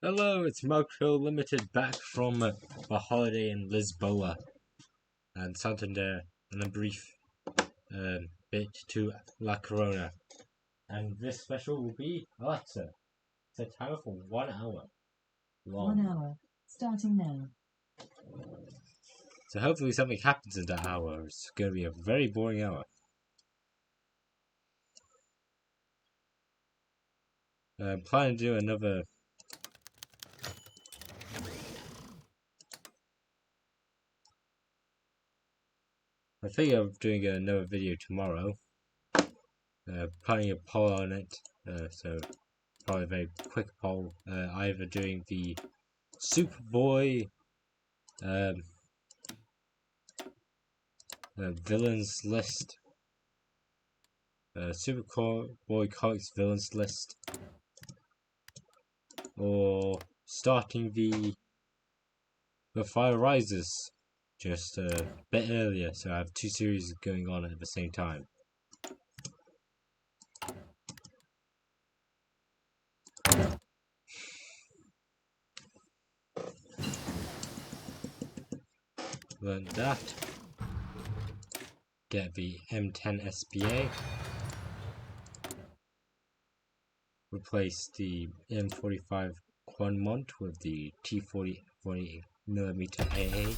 Hello, it's Micro Limited back from a holiday in Lisboa and Santander and a brief bit to La Corona. And this special will be Alexa. Set timer for 1 hour long. 1 hour, starting now. So hopefully something happens in that hour. It's going to be a very boring hour. I'm planning to do another I think I'm doing another video tomorrow. Planning a poll on it. So probably a very quick poll. Either doing the Superboy villains list, Superboy comics villains list, or starting the Fire Rises just a bit earlier, so I have two series going on at the same time. Learn that. Get the M10 SPA. Replace the M45 Quanmont with the T40 40mm AA.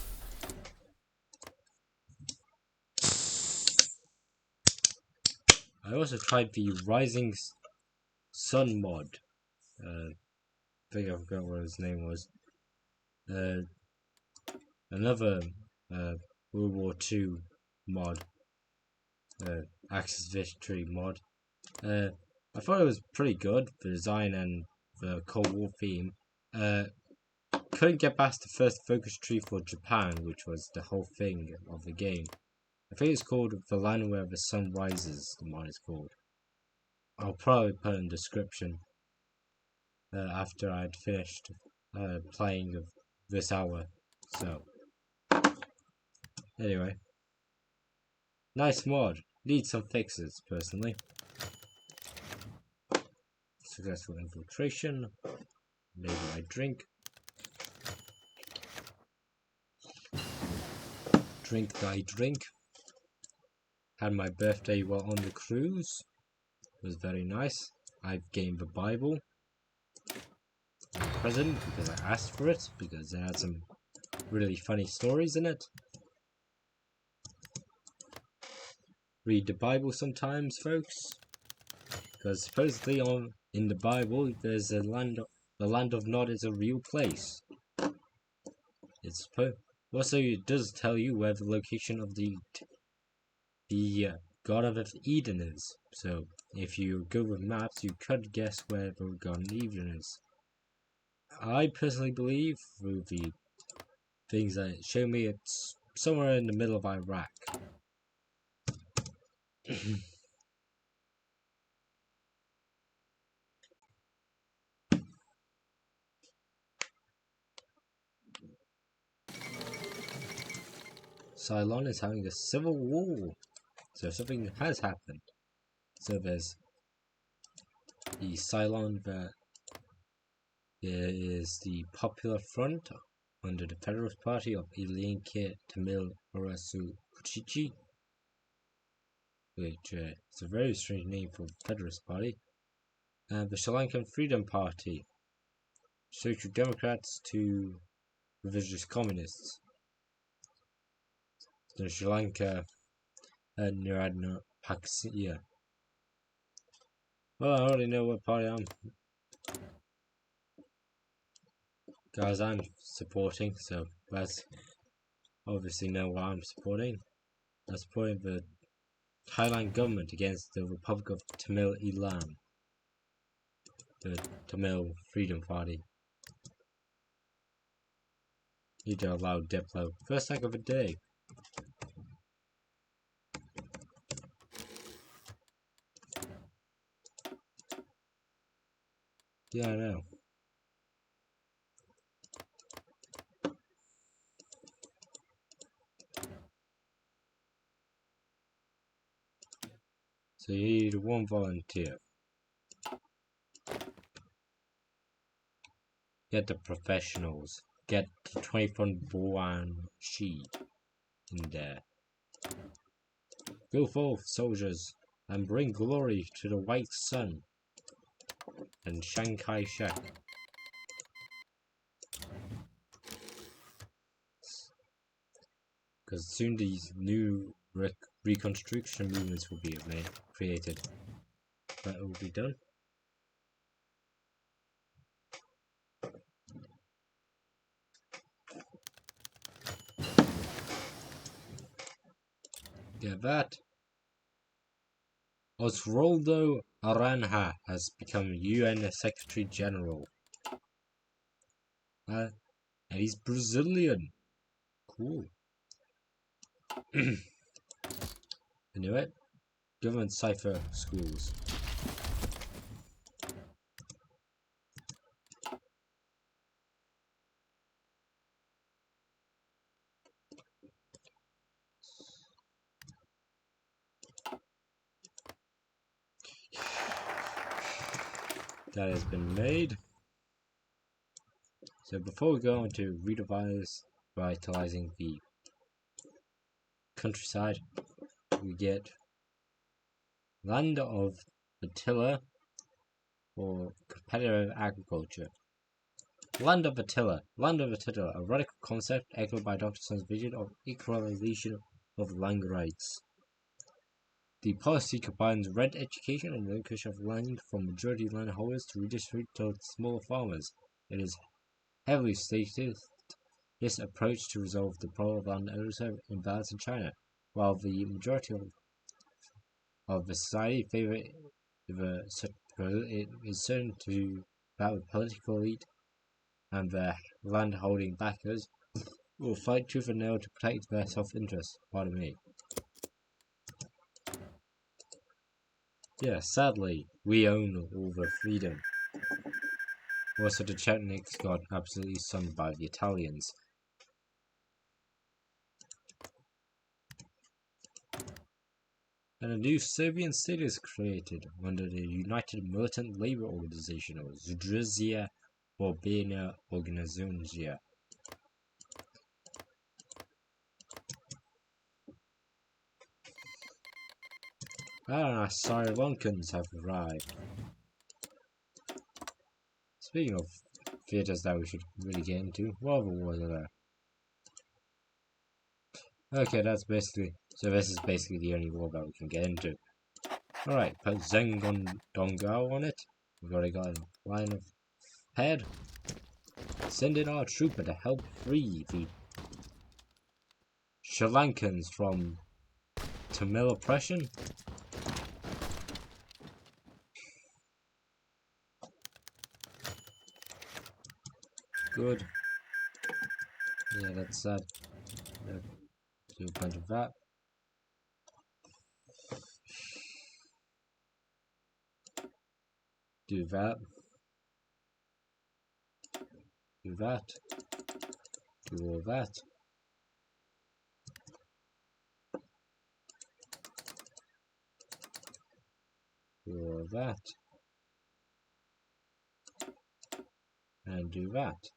I also tried the Rising Sun mod. I think I forgot what his name was. Another World War II mod. Axis Victory mod. I thought it was pretty good, the design and the Cold War theme. Couldn't get past the first focus tree for Japan, which was the whole thing of the game. I think it's called The Land Where the Sun Rises, the mod is called. I'll probably put it in the description after I'd finished playing of this hour. So, anyway. Nice mod. Needs some fixes, personally. Successful infiltration. Maybe I drink. Drink thy drink. Had my birthday while on the cruise. It was very nice. I've gained the Bible. A present because I asked for it, because it had some really funny stories in it. Read the Bible sometimes, folks, because supposedly in the Bible there's the land of Nod is a real place. Also it does tell you where the location of the God of Eden is. So if you go with maps, you could guess where the God of Eden is. I personally believe, through the things that show me, it's somewhere in the middle of Iraq. Ceylon is having a civil war, so something has happened. So there's the Ceylon that is the Popular Front under the Federalist Party of Ilinke Tamil Arasu Kuchichi, which is a very strange name for the Federalist Party, and the Sri Lankan Freedom Party, Social Democrats to Revisionist Communists. The Sri Lanka Niradna Paksia. Well, I already know what party I'm supporting, so let's obviously know what I'm supporting. I'm supporting the Thailand government against the Republic of Tamil Eelam, the Tamil Freedom Party. Need to allow Diplo. First hack of the day. Yeah, I know. So you need one volunteer. Get the professionals. Get the 20-front Boan Shi in there. Go forth, soldiers, and bring glory to the white sun and Chiang Kai-shek. Because soon these new reconstruction movements will be created. But it will be done. Get that. Oswaldo Aranha has become UN Secretary General. And he's Brazilian. Cool. Anyway, government cipher schools. That has been made. So before we go on to revitalizing the countryside, we get land of Attila for competitive agriculture. Land of Attila, a radical concept echoed by Dr. Sun's vision of equalization of land rights. The policy combines rent education and relinquishing of land from majority landholders to redistribute to smaller farmers. It is heavily stated this approach to resolve the problem of land ownership imbalance in China, while the majority of the society favor it is certain to that the political elite and their land-holding backers will fight tooth and nail to protect their self-interest. Pardon me. Yeah, sadly, we own all the freedom. Also, the Chetniks got absolutely sunned by the Italians. And a new Serbian state is created under the United Militant Labour Organization, or Rhodesia Borbena Organizacija. Our Sri Lankans have arrived. Speaking of theatres that we should really get into, what other wars are there? Okay, that's basically, so this is basically the only war that we can get into. Alright, put Zengondongao on it. We've already got a line of head. Send in our trooper to help free the Sri Lankans from Tamil oppression. Good. Yeah, that's sad. Do a bunch of that. Do that. Do that. Do all that. Do all that. And do that.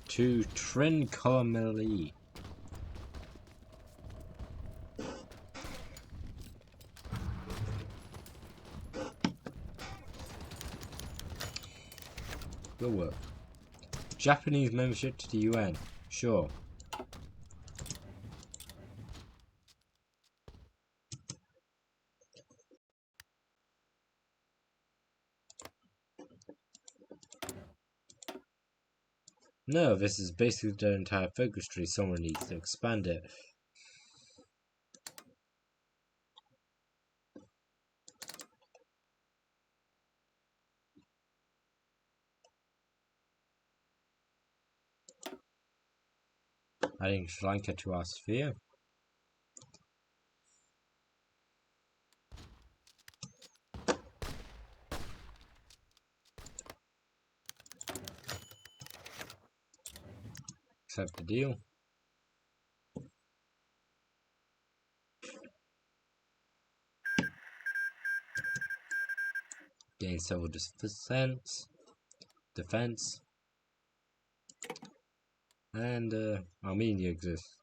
To Trincomalee. Good work. Japanese membership to the UN. Sure. No, this is basically the entire focus tree. Someone needs to expand it. Adding Sri Lanka to our sphere. Accept the deal. Gain several defense, and Armenia exists,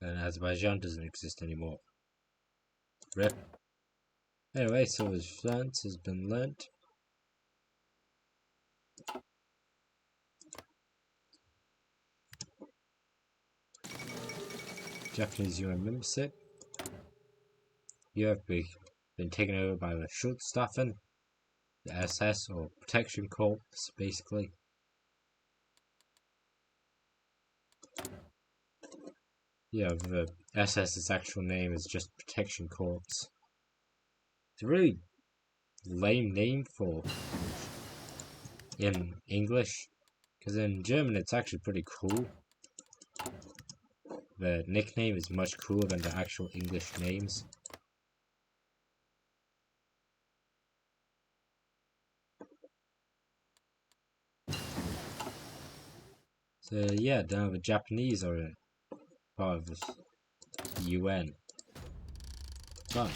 and Azerbaijan doesn't exist anymore. Rip. Anyway, so his France has been learnt. Japanese UN membership. You have been taken over by the Schutzstaffen, the SS or Protection Corps, basically. Yeah, the SS's actual name is just Protection Corps. It's a really lame name for in English, because in German it's actually pretty cool. The nickname is much cooler than the actual English names. So yeah, now the Japanese are part of this UN. But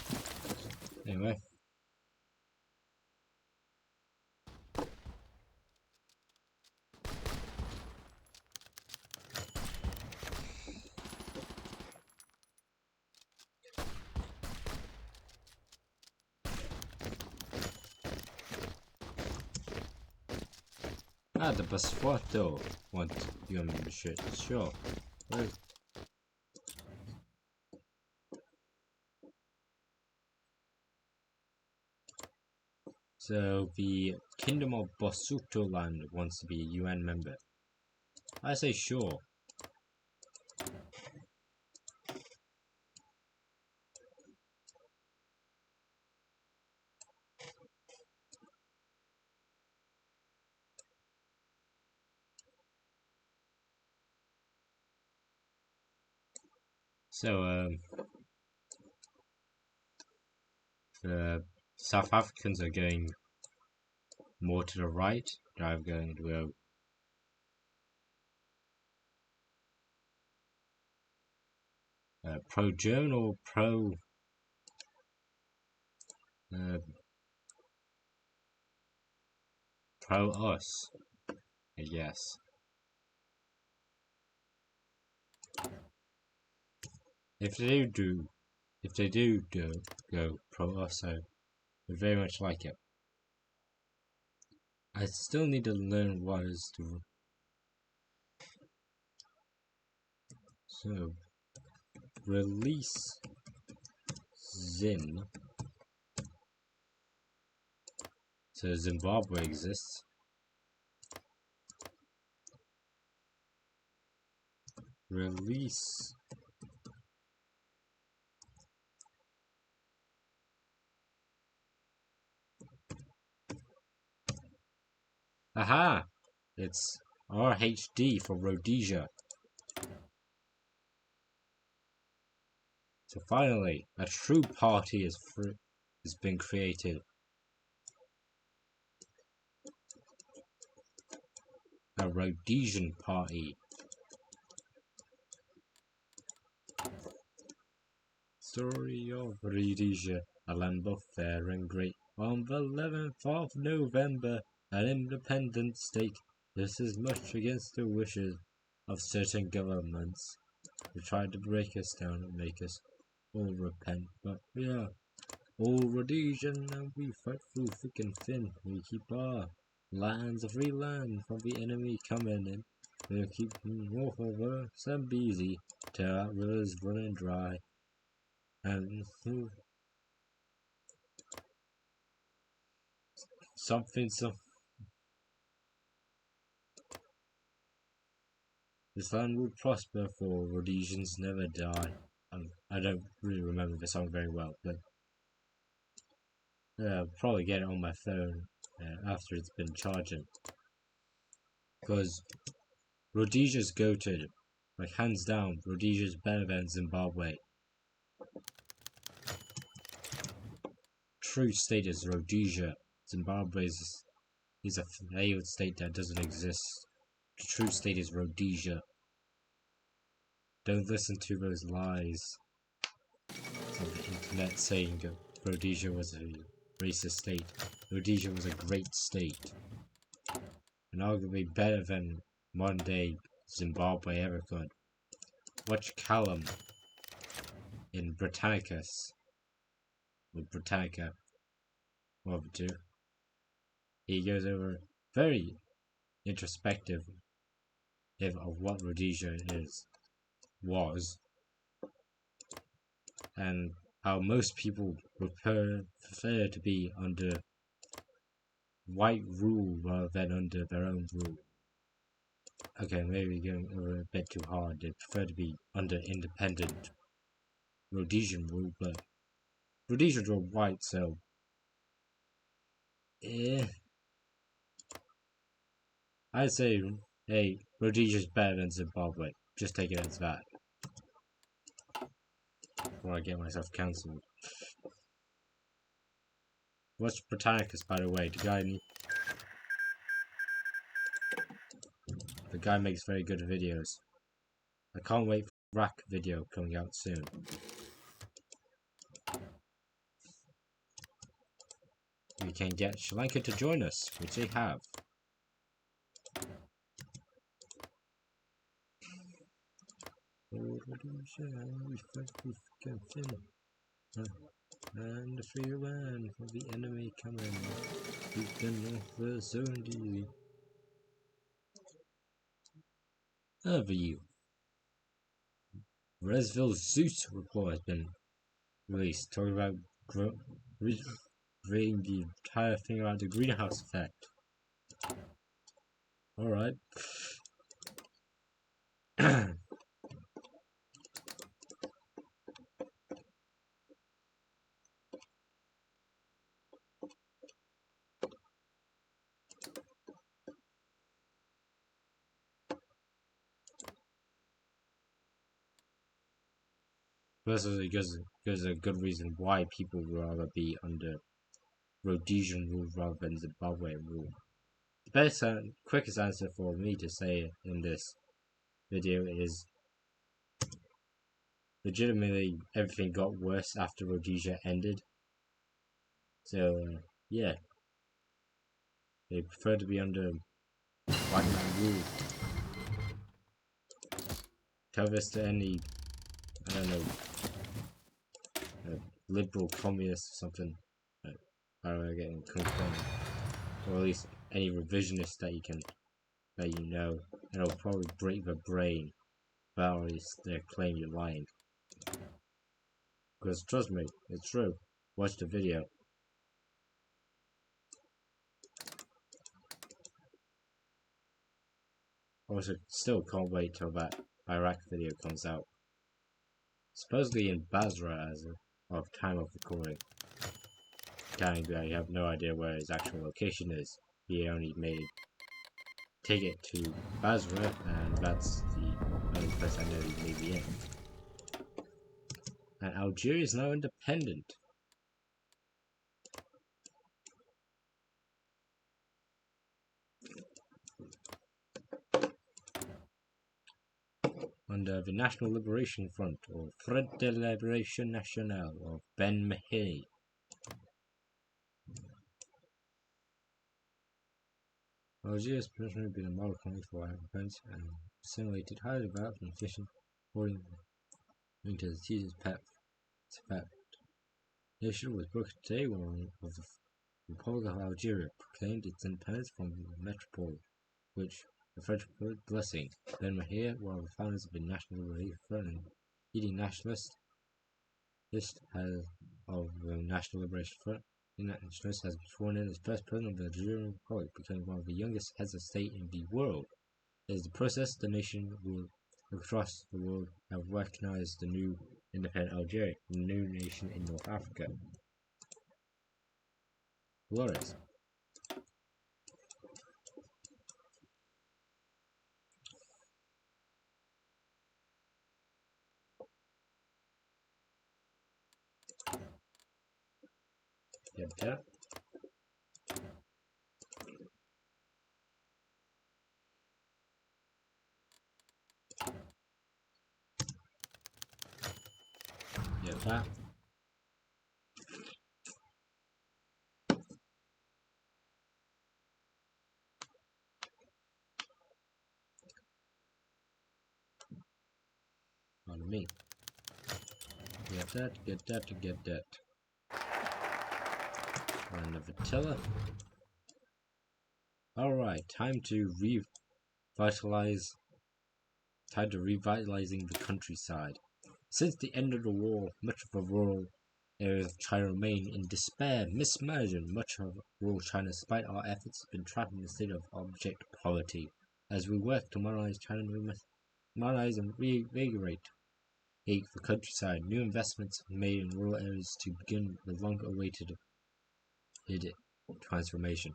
anyway. Ah, the Passporto want your membership, sure. Right. So the Kingdom of Bosutoland wants to be a UN member. I say sure. So the South Africans are going more to the right. I'm going to go pro-German or pro-us, I guess. If they do go pro-us, I would very much like it. I still need to learn what is to. So release Zim. So Zimbabwe exists. Release aha! It's RHD for Rhodesia. So finally, a true party has been created. A Rhodesian party. Story of Rhodesia, a land both fair and great. On the 11th of November, an independent state. This is much against the wishes of certain governments who tried to break us down and make us all repent. But we are all Rhodesian and we fight through thick and thin. We keep our lands a free land from the enemy coming in. We'll keep walk over some easy till our rivers running dry. And something. This land will prosper, for Rhodesians never die. I don't really remember the song very well, but I'll probably get it on my phone after it's been charging. Because Rhodesia's goated. Like, hands down, Rhodesia's better than Zimbabwe. True state is Rhodesia. Zimbabwe is a failed state that doesn't exist. The true state is Rhodesia. Don't listen to those lies on the internet saying Rhodesia was a racist state. Rhodesia was a great state, and arguably better than modern day Zimbabwe ever could. Watch Callum in Britannicus, or Britannica, one of the two. He goes over very introspective of what Rhodesia was, and how most people prefer to be under white rule rather than under their own rule. Okay, maybe going over a bit too hard. They prefer to be under independent Rhodesian rule, but Rhodesians were white, so I'd say, hey, Rhodesia's better than Zimbabwe. Just take it as that. Before I get myself cancelled. What's Britannicus, by the way? The guy makes very good videos. I can't wait for Rack video coming out soon. We can get Sri Lanka to join us, which they have. And the free land for the enemy coming. Keep them off the zone. Over you. Resville Zeus report has been released, talking about bringing the entire thing around the greenhouse effect. Alright. Personally, there's a good reason why people would rather be under Rhodesian rule rather than Zimbabwe rule. The best and quickest answer for me to say in this video is legitimately everything got worse after Rhodesia ended. So yeah, they prefer to be under white man rule. Tell this to any, I don't know, liberal communist or something. I don't know, getting confirmed, or at least any revisionist that you know, and it'll probably break their brain. But at least they claim you're lying. Because trust me, it's true. Watch the video. Also, still can't wait till that Iraq video comes out. Supposedly in Basra as of time of recording. Counting that I have no idea where his actual location is. He only made take it to Basra, and that's the only place I know he may be in. And Algeria is now independent. Under the National Liberation Front, or Front de Liberation Nationale, of Ben Mehi. Algeria has traditionally been a model colony for Africans and assimilated highly developed and efficient according to the Caesar's pet. The nation was broken today when one of the Republic of Algeria proclaimed its independence from the metropole, which the French word blessing. Ben Mahir, one of the founders of the National Liberation Front and leading nationalist of the National Liberation Front, the nationalist has been sworn in as first president of the Algerian Republic, becoming one of the youngest heads of state in the world. As the process, the nation will across the world have recognized the new independent Algeria, the new nation in North Africa. Glorious. Yeah. That. me. Get that, get that, get that. And a Vitilla. Alright, time to revitalizing the countryside. Since the end of the war, much of the rural areas of China remain in despair, mismanagement. Much of rural China, despite our efforts, has been trapped in a state of abject poverty. As we work to modernize China, we must modernize and reinvigorate the countryside. New investments made in rural areas to begin the long-awaited transformation.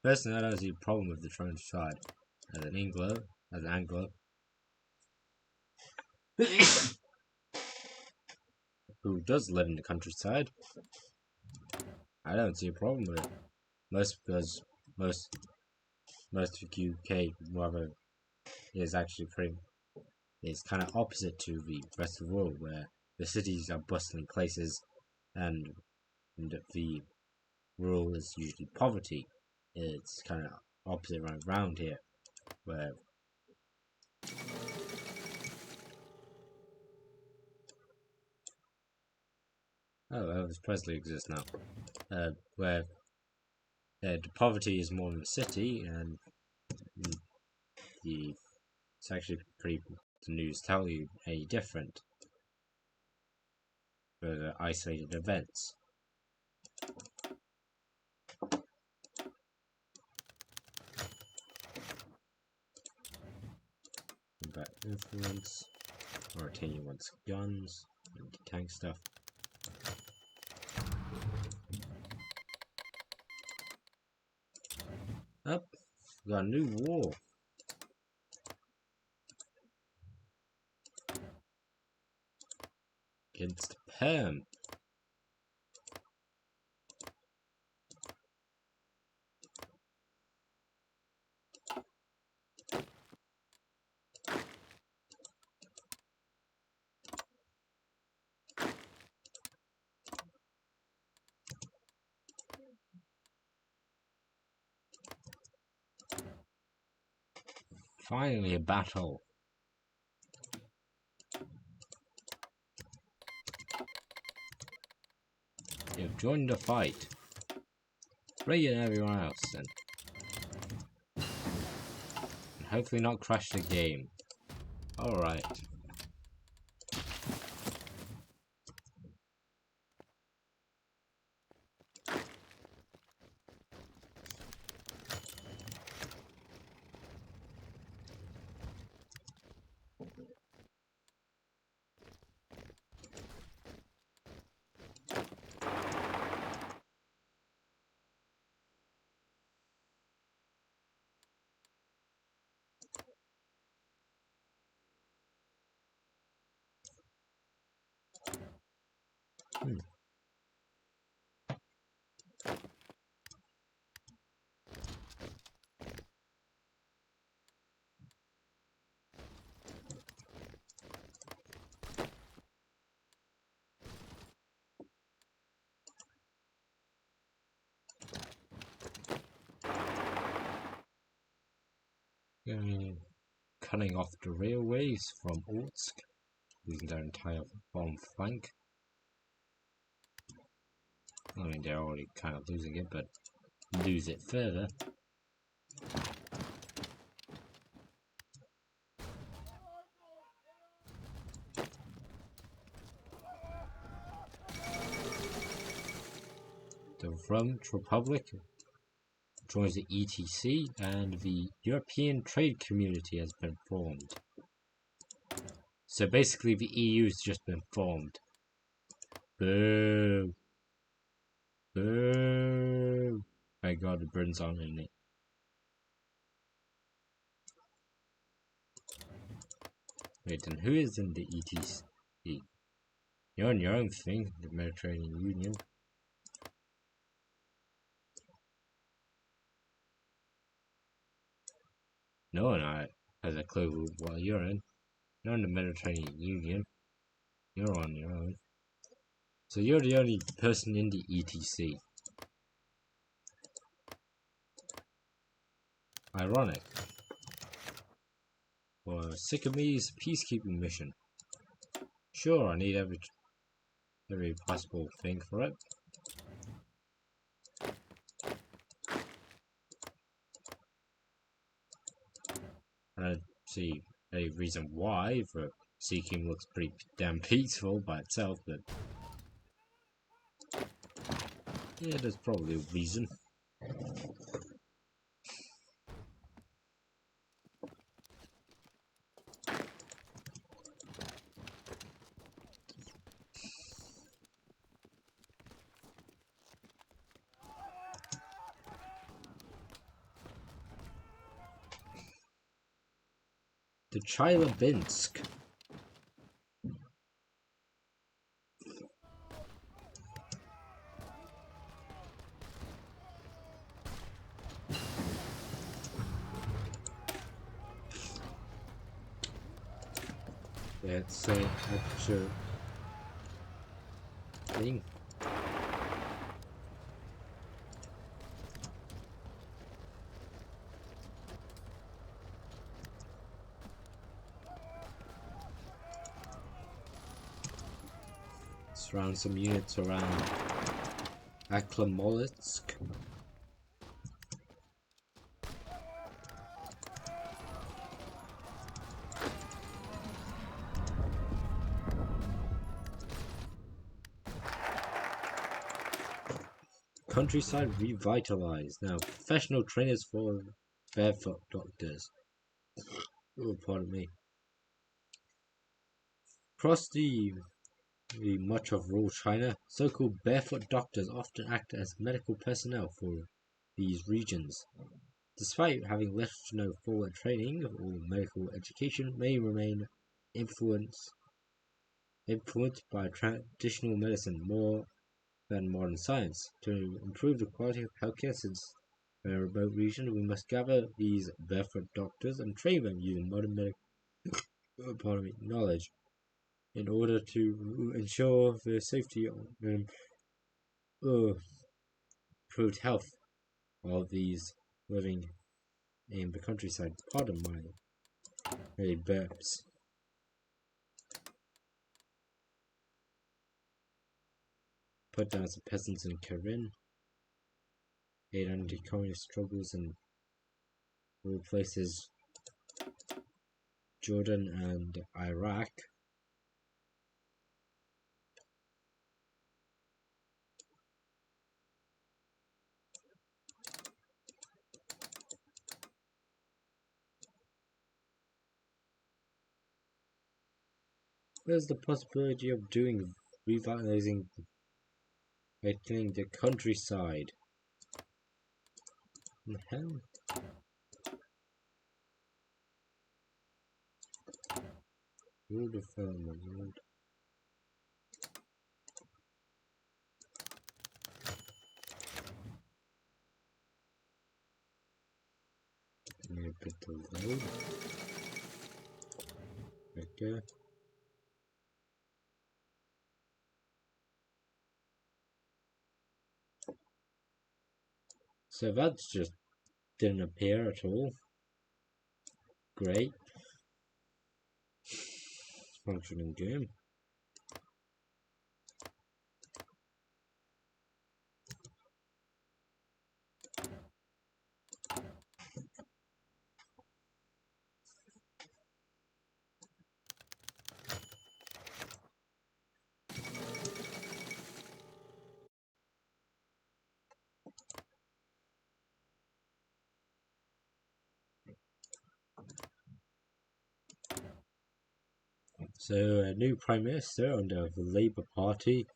Personally, I don't see a problem with the countryside. As an Anglo, who does live in the countryside, I don't see a problem with it. Because most of the UK weather is actually kind of opposite to the rest of the world, where the cities are bustling places and the rural is usually poverty. It's kind of opposite around here, where Elvis Presley exists now, where the poverty is more in the city, and it's actually the news tell you any different for the isolated events. Combat influence, Mauritania wants guns, anti-tank stuff. Up, we got a new war. Against Perm. Finally a battle. You've joined the fight. Bring in everyone else and hopefully not crash the game. Alright. Cutting off the railways from Orsk, losing their entire bottom flank. I mean, they're already kind of losing it, but lose it further. The French Republic joins the ETC, and the European Trade Community has been formed. So basically the EU's just been formed. Boo! Boo! My god, the Britain's on in it. Wait, then who is in the ETC? You're on your own thing, the Mediterranean Union. No one has a clue what you're in. You're in the Mediterranean Union. You're on your own. So you're the only person in the ETC. Ironic. For Sycame's peacekeeping mission. Sure, I need every possible thing for it. I don't see any reason why, for Seeking looks pretty damn peaceful by itself, but yeah, there's probably a reason. The Chelyabinsk. Yeah, it's an extra thing. Surround some units around Aklamolitsk. Countryside revitalized. Now, professional trainers for barefoot doctors. Oh, pardon me. Across the much of rural China, so-called barefoot doctors often act as medical personnel for these regions. Despite having little to no formal training or medical education, may remain influenced by traditional medicine more than modern science. To improve the quality of healthcare since in a remote region, we must gather these barefoot doctors and train them using modern medical knowledge in order to ensure the safety and improved health of these living in the countryside. Pardon my burps. Put down some peasants in Karen. Aid anti-communist struggles in all places, Jordan and Iraq. There's the possibility of revitalizing the countryside. What the hell? Rural development. Need a bit of load. Okay. So that just didn't appear at all. Great. Functioning game. So a new Prime Minister under the Labour Party.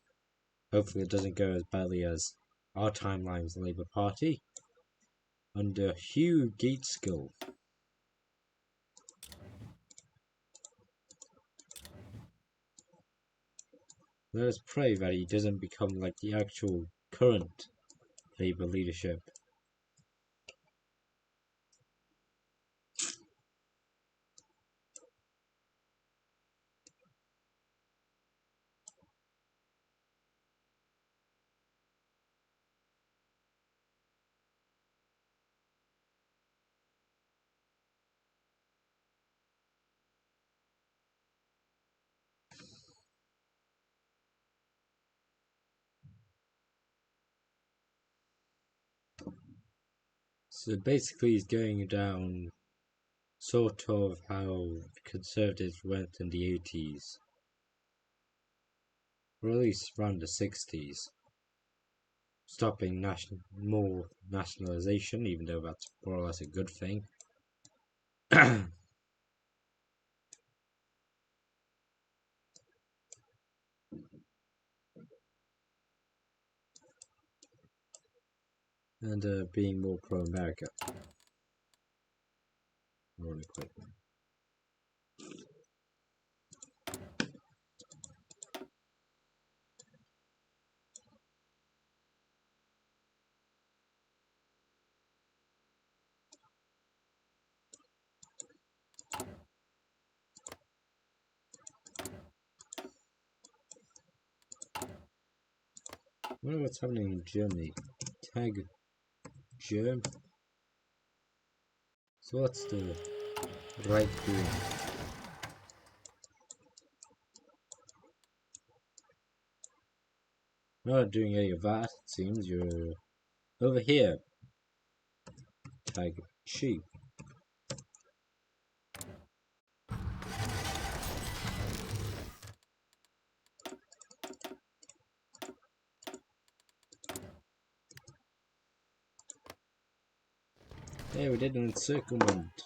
Hopefully it doesn't go as badly as our timeline's Labour Party. Under Hugh Gateskill. Let us pray that he doesn't become like the actual current Labour leadership. So basically he's going down sort of how conservatives went in the 80s, or at least around the 60s, stopping more nationalisation, even though that's more or less a good thing. And being more pro-America. Really quick. I wonder what's happening in Germany. Tag Germ. So what's the right doing? Not doing any of that, it seems. You're over here. Tag sheep. Hey, we did an encirclement.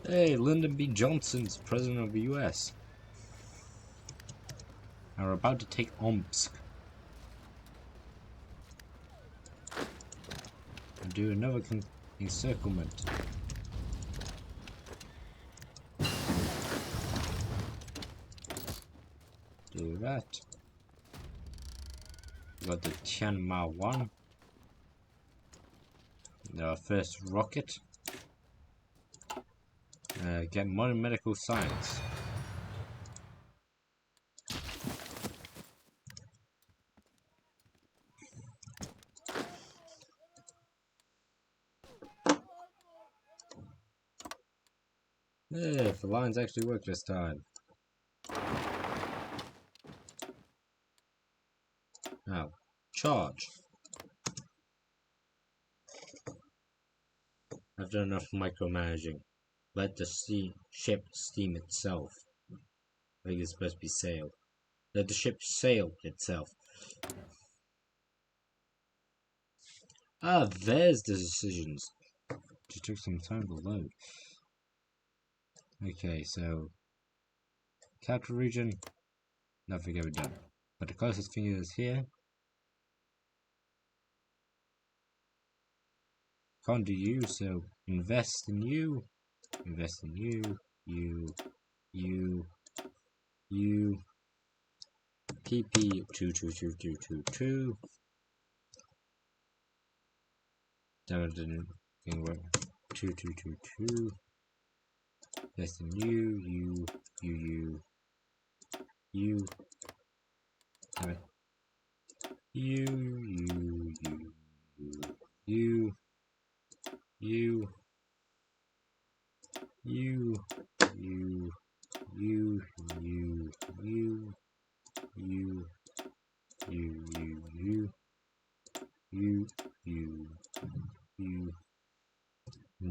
Hey, Lyndon B. Johnson's president of the US. Are about to take Omsk. And do another encirclement. Do that. Got the Tianma 1. Our first rocket. Get modern medical science. Yeah, the lines actually work this time. Now, charge. I've done enough micromanaging. Let the ship steam itself. I think it's supposed to be sail. Let the ship sail itself. Ah, there's the decisions. Just took some time to load. Okay, so capital region, nothing ever done. But the closest thing is here. Can't do you, so invest in you. Invest in you. You. PP 22222. Damn it, didn't work. 2222. Invest in you. Damn it. You.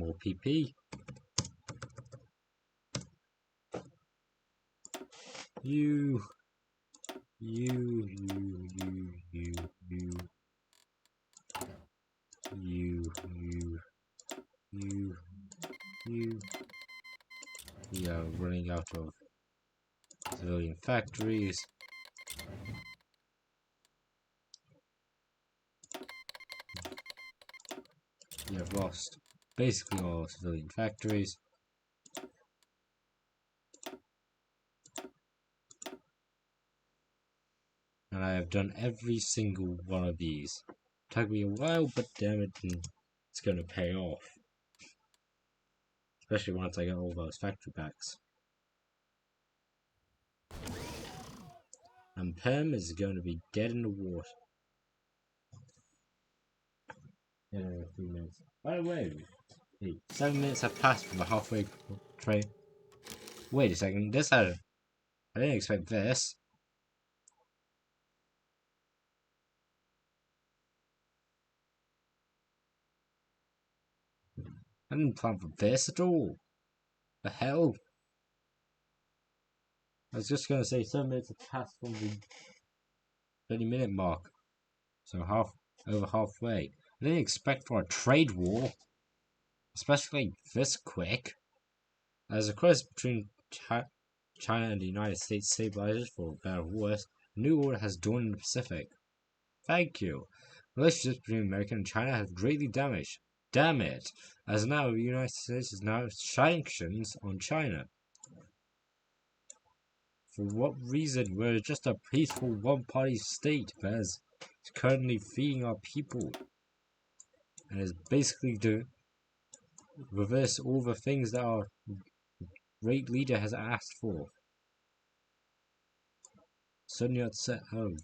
more PP. You, you, you, you, you, you, you, you, you, you. We are running out of civilian factories. We have lost basically all civilian factories. And I have done every single one of these. It took me a while, but damn it, it's going to pay off. Especially once I get all those factory packs. And Perm is going to be dead in the water in a few minutes. By the way, 7 minutes have passed from the halfway train. Wait a second, I didn't expect this. I didn't plan for this at all. The hell? I was just going to say 7 minutes have passed from the 30-minute mark. So over halfway. I didn't expect for a trade war, especially this quick. As the crisis between China and the United States stabilizes for better or worse, a new order has dawned in the Pacific. Thank you. Relationships between America and China have greatly damaged. Damn it! As now the United States is now sanctions on China. For what reason? We're just a peaceful one-party state that is currently feeding our people and is basically to reverse all the things that our great leader has asked for. Sun Yat-sen. Oh,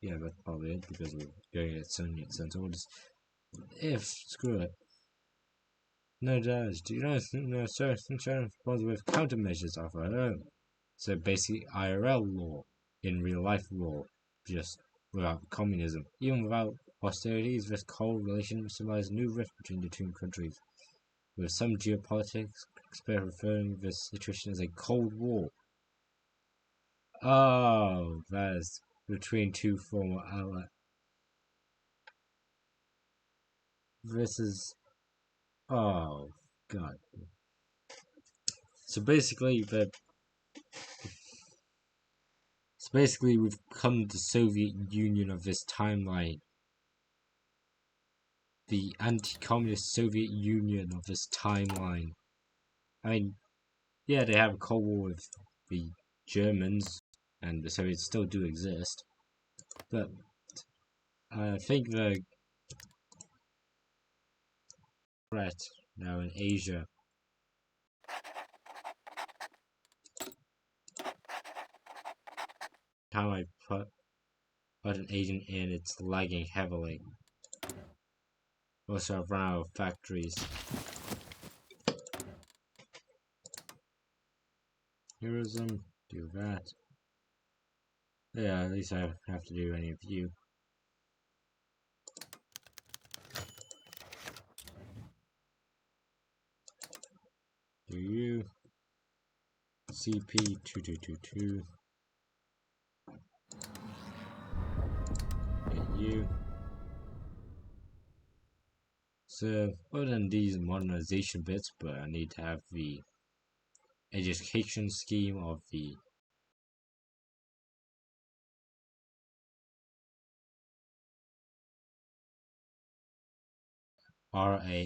yeah, that's probably it because we're going at Sun Yat-sen's orders. If screw it. No damage. Do you know certain responds with countermeasures of our own? So basically IRL law in real life law, just without communism. Even without hostilities, this cold relation symbolizes a new rift between the two countries. With some geopolitics experts referring to this situation as a Cold War. Oh, that is between two former allies. This is... Oh, God. So basically, we've come to the Soviet Union of this timeline. The anti-communist Soviet Union of this timeline. I mean, yeah, they have a Cold War with the Germans, and the Soviets still do exist. But I think the threat now in Asia. Time I put an agent in, it's lagging heavily. Also, I've run out of factories. Heroism, do that. Yeah, at least I don't have to do any of you. Do you. CP2222. Get you. So, other than these modernization bits, but I need to have the education scheme of the RA